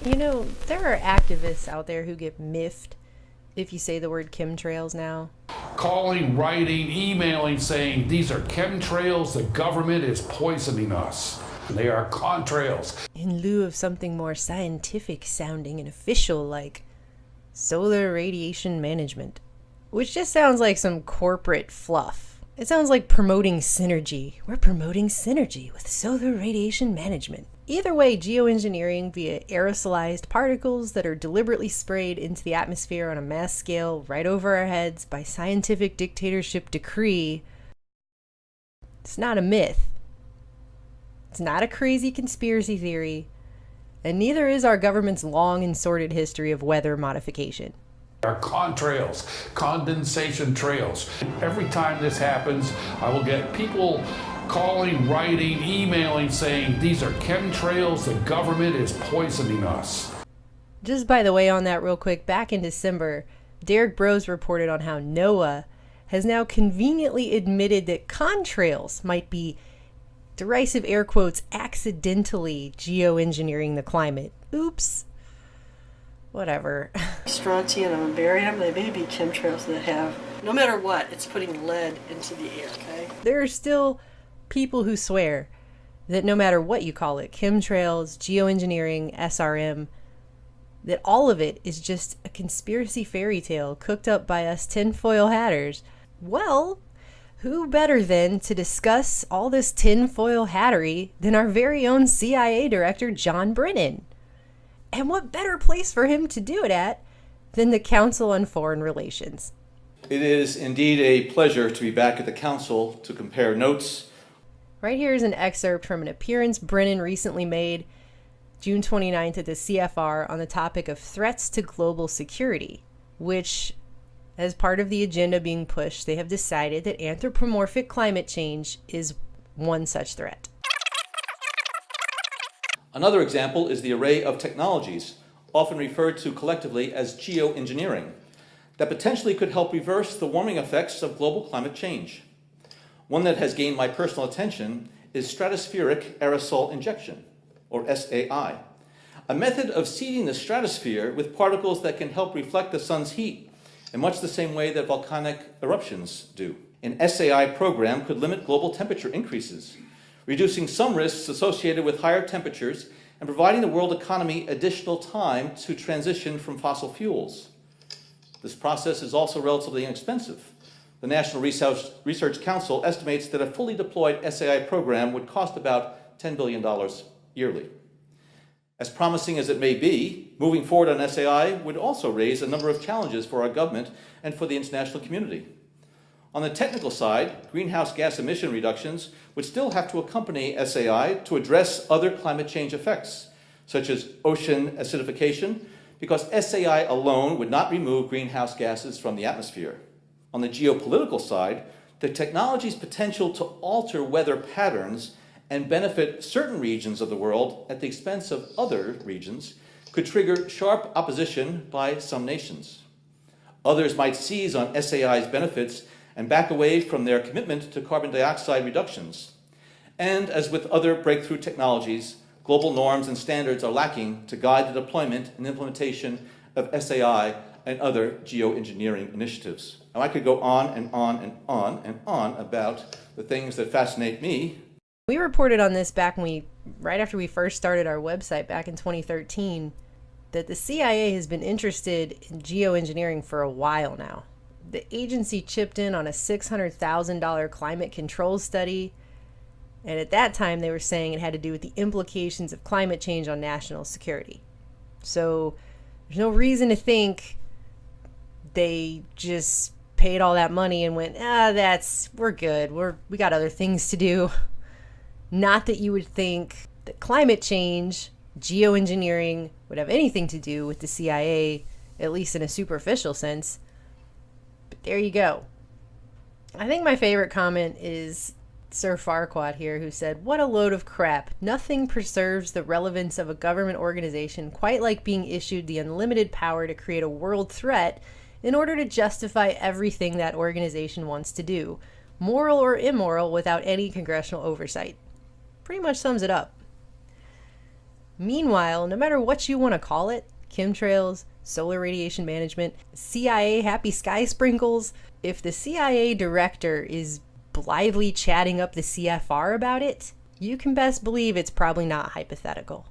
You know, there are activists out there who get miffed if you say the word chemtrails now. Calling, writing, emailing, saying these are chemtrails, the government is poisoning us. They are contrails. In lieu of something more scientific sounding and official like solar radiation management, which just sounds like some corporate fluff. It sounds like promoting synergy. We're promoting synergy with solar radiation management. Either way, geoengineering via aerosolized particles that are deliberately sprayed into the atmosphere on a mass scale right over our heads by scientific dictatorship decree, it's not a myth. It's not a crazy conspiracy theory, and neither is our government's long and sordid history of weather modification. Are contrails, condensation trails. Every time this happens, I will get people calling, writing, emailing, saying these are chemtrails, the government is poisoning us. Just by the way on that real quick, back in December, Derek Bros reported on how NOAA has now conveniently admitted that contrails might be, derisive air quotes, accidentally geoengineering the climate. Oops. Whatever. Strontium and barium, they may be chemtrails that have, no matter what, it's putting lead into the air, okay? There are still people who swear that no matter what you call it, chemtrails, geoengineering, SRM, that all of it is just a conspiracy fairy tale cooked up by us tinfoil hatters. Well, who better then to discuss all this tinfoil hattery than our very own CIA director, John Brennan? And what better place for him to do it at than the Council on Foreign Relations? It is indeed a pleasure to be back at the Council to compare notes. Right here is an excerpt from an appearance Brennan recently made June 29th at the CFR on the topic of threats to global security, which, as part of the agenda being pushed, they have decided that anthropomorphic climate change is one such threat. Another example is the array of technologies, often referred to collectively as geoengineering, that potentially could help reverse the warming effects of global climate change. One that has gained my personal attention is stratospheric aerosol injection, or SAI, a method of seeding the stratosphere with particles that can help reflect the sun's heat in much the same way that volcanic eruptions do. An SAI program could limit global temperature increases, reducing some risks associated with higher temperatures and providing the world economy additional time to transition from fossil fuels. This process is also relatively inexpensive. The National Research Council estimates that a fully deployed SAI program would cost about $10 billion yearly. As promising as it may be, moving forward on SAI would also raise a number of challenges for our government and for the international community. On the technical side, greenhouse gas emission reductions would still have to accompany SAI to address other climate change effects, such as ocean acidification, because SAI alone would not remove greenhouse gases from the atmosphere. On the geopolitical side, the technology's potential to alter weather patterns and benefit certain regions of the world at the expense of other regions could trigger sharp opposition by some nations. Others might seize on SAI's benefits and back away from their commitment to carbon dioxide reductions. And as with other breakthrough technologies, global norms and standards are lacking to guide the deployment and implementation of SAI and other geoengineering initiatives. Now I could go on and on and on and on about the things that fascinate me. We reported on this right after we first started our website back in 2013, that the CIA has been interested in geoengineering for a while now. The agency chipped in on a $600,000 climate control study, and at that time they were saying it had to do with the implications of climate change on national security. So there's no reason to think they just paid all that money and went, we're good, we got other things to do. Not that you would think that climate change, geoengineering would have anything to do with the CIA, at least in a superficial sense. But there you go. I think my favorite comment is Sir Farquaad here, who said, "What a load of crap. Nothing preserves the relevance of a government organization quite like being issued the unlimited power to create a world threat in order to justify everything that organization wants to do, moral or immoral, without any congressional oversight." Pretty much sums it up. Meanwhile, no matter what you want to call it, chemtrails, solar radiation management, CIA happy sky sprinkles, if the CIA director is blithely chatting up the CFR about it, you can best believe it's probably not hypothetical.